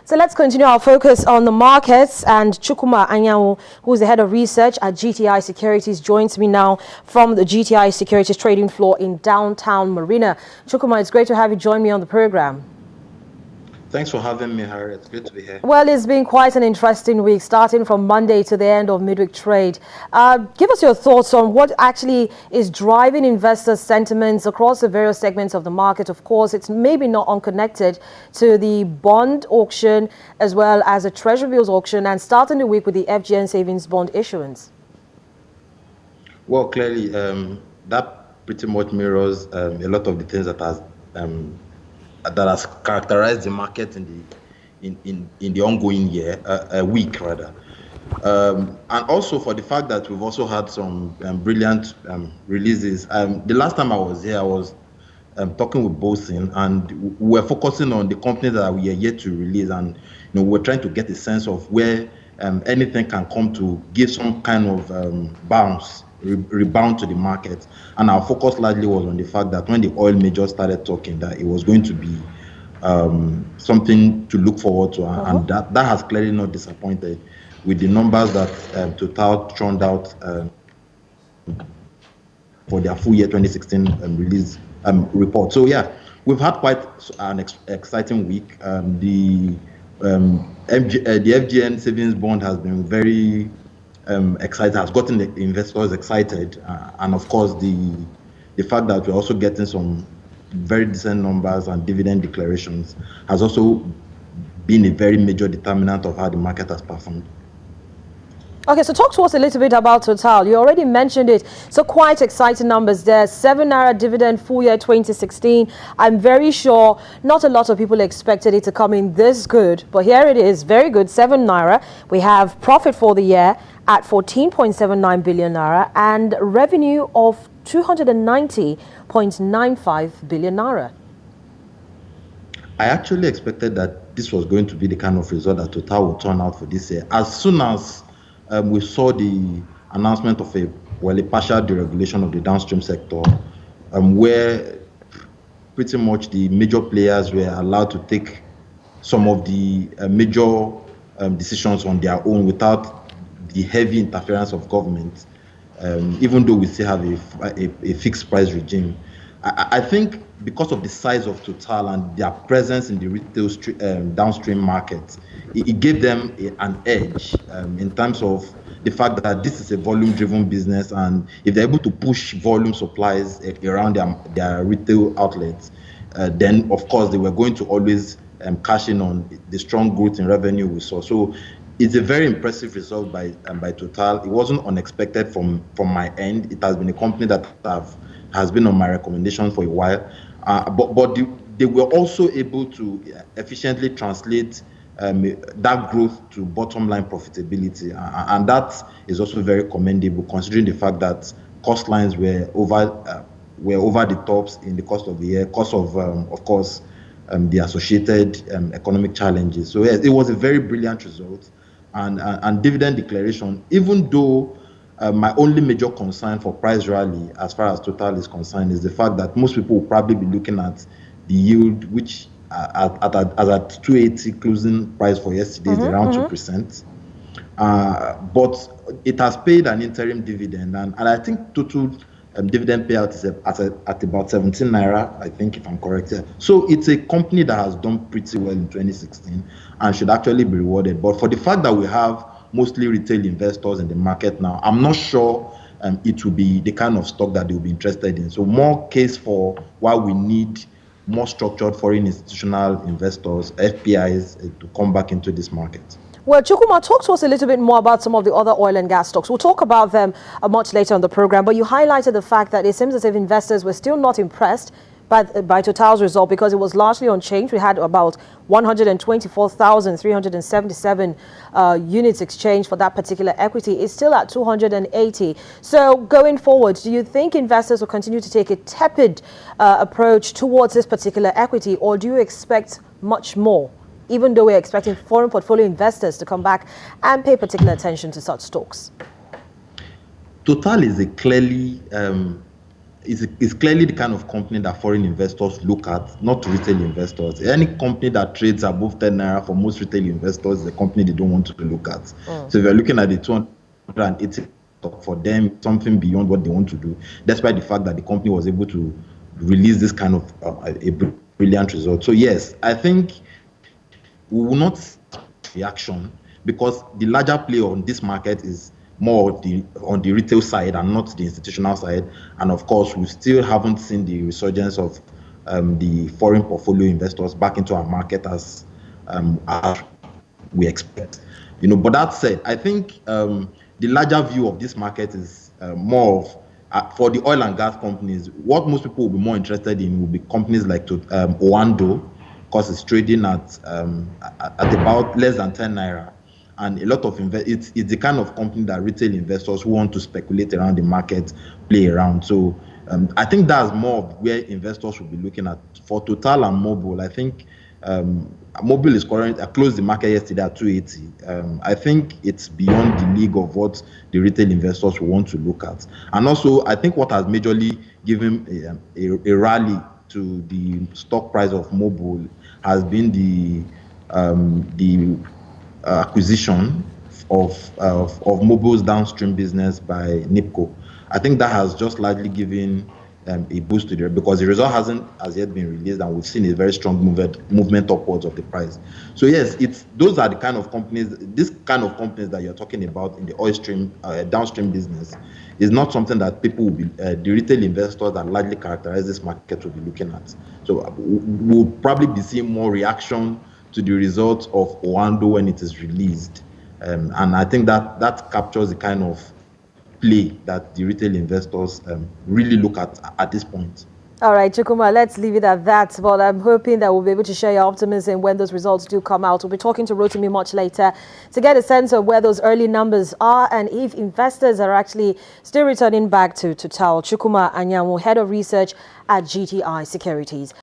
So let's continue our focus on the markets, and Chukuma Anyanwu, who is the head of research at GTI Securities, joins me now from the GTI Securities trading floor in downtown Marina. Chukuma, it's great to have you join me on the program. Thanks for having me, Harry. It's good to be here. Well, it's been quite an interesting week, starting from Monday to the end of midweek trade. Give us your thoughts on what actually is driving investor sentiments across the various segments of the market. Of course, it's maybe not unconnected to the bond auction as well as the Treasury bills auction, and starting the week with the FGN savings bond issuance. Well, clearly, that pretty much mirrors a lot of the things that has characterized the market in the ongoing week rather, and also for the fact that we've also had some brilliant releases. The last time I was here, I was talking with Bosin, and we were focusing on the companies that we are yet to release, and we're trying to get a sense of where anything can come to give some kind of rebound to the market. And our focus largely was on the fact that when the oil majors started talking, that it was going to be something to look forward to, and that has clearly not disappointed with the numbers that Total turned out for their full year 2016 release report. So yeah, we've had quite an exciting week. The FGN savings bond has been very excited, has gotten the investors excited, and of course the fact that we're also getting some very decent numbers and dividend declarations has also been a very major determinant of how the market has performed. Okay, so talk to us a little bit about Total. You already mentioned it. So quite exciting numbers there. 7 Naira dividend full year 2016. I'm very sure not a lot of people expected it to come in this good, but here it is, very good, 7 Naira. We have profit for the year at 14.79 billion Naira and revenue of 290.95 billion Naira. I actually expected that this was going to be the kind of result that Total would turn out for this year. As soon as we saw the announcement of a partial deregulation of the downstream sector, where pretty much the major players were allowed to take some of the major decisions on their own without the heavy interference of government, even though we still have a fixed price regime. I think because of the size of Total and their presence in the retail downstream market, it gave them an edge in terms of the fact that this is a volume-driven business, and if they're able to push volume supplies around their retail outlets, then of course they were going to always cash in on the strong growth in revenue we saw. So it's a very impressive result by Total. It wasn't unexpected from my end. It has been a company that has been on my recommendation for a while, but they were also able to efficiently translate that growth to bottom line profitability, and that is also very commendable considering the fact that cost lines were over the tops in the course of the year, because of course the associated economic challenges. So yes, it was a very brilliant result, and dividend declaration, even though my only major concern for price rally as far as Total is concerned is the fact that most people will probably be looking at the yield, which at 280 closing price for yesterday is around 2%. But it has paid an interim dividend, and I think total dividend payout is at about 17 Naira, I think, if I'm correct here. So it's a company that has done pretty well in 2016 and should actually be rewarded. But for the fact that we have mostly retail investors in the market now, I'm not sure it will be the kind of stock that they'll be interested in. So more case for why we need more structured foreign institutional investors, FPIs, to come back into this market. Well, Chukuma, talk to us a little bit more about some of the other oil and gas stocks. We'll talk about them much later on the program, but you highlighted the fact that it seems as if investors were still not impressed by Total's result because it was largely unchanged. We had about 124,377 units exchanged for that particular equity. It's still at 280. So going forward, do you think investors will continue to take a tepid approach towards this particular equity, or do you expect much more, even though we're expecting foreign portfolio investors to come back and pay particular attention to such stocks? Total is clearly is clearly the kind of company that foreign investors look at, not retail investors. Any company that trades above 10 naira for most retail investors is a company they don't want to look at. So if you're looking at the 280 for them, something beyond what they want to do, despite the fact that the company was able to release this kind of a brilliant result. So yes, I think we will not see reaction because the larger player on this market is more on the retail side and not the institutional side. And of course, we still haven't seen the resurgence of the foreign portfolio investors back into our market as we expect. But that said, I think the larger view of this market is more of for the oil and gas companies. What most people will be more interested in will be companies like Oando, because it's trading at about less than 10 naira. And a lot of it's the kind of company that retail investors who want to speculate around the market play around. So I think that's more of where investors will be looking at. For Total and Mobil, I think Mobil is currently closed the market yesterday at 280. I think it's beyond the league of what the retail investors will want to look at. And also, I think what has majorly given a rally to the stock price of Mobil has been the acquisition of Mobil's downstream business by NIPCO. I think that has just largely given a boost to because the result hasn't as yet been released, and we've seen a very strong movement upwards of the price. So yes, those are the kind of companies, this kind of companies that you're talking about in the oil stream downstream business is not something that people will be the retail investors that largely characterize this market will be looking at. So we'll probably be seeing more reaction to the results of Oando when it is released, and I think that captures the kind of play that the retail investors really look at this point. All right, Chukwuma, let's leave it at that. But I'm hoping that we'll be able to share your optimism when those results do come out. We'll be talking to Rotimi much later to get a sense of where those early numbers are and if investors are actually still returning back to Total. Chukwuma Anyanwu, Head of Research at GTI Securities.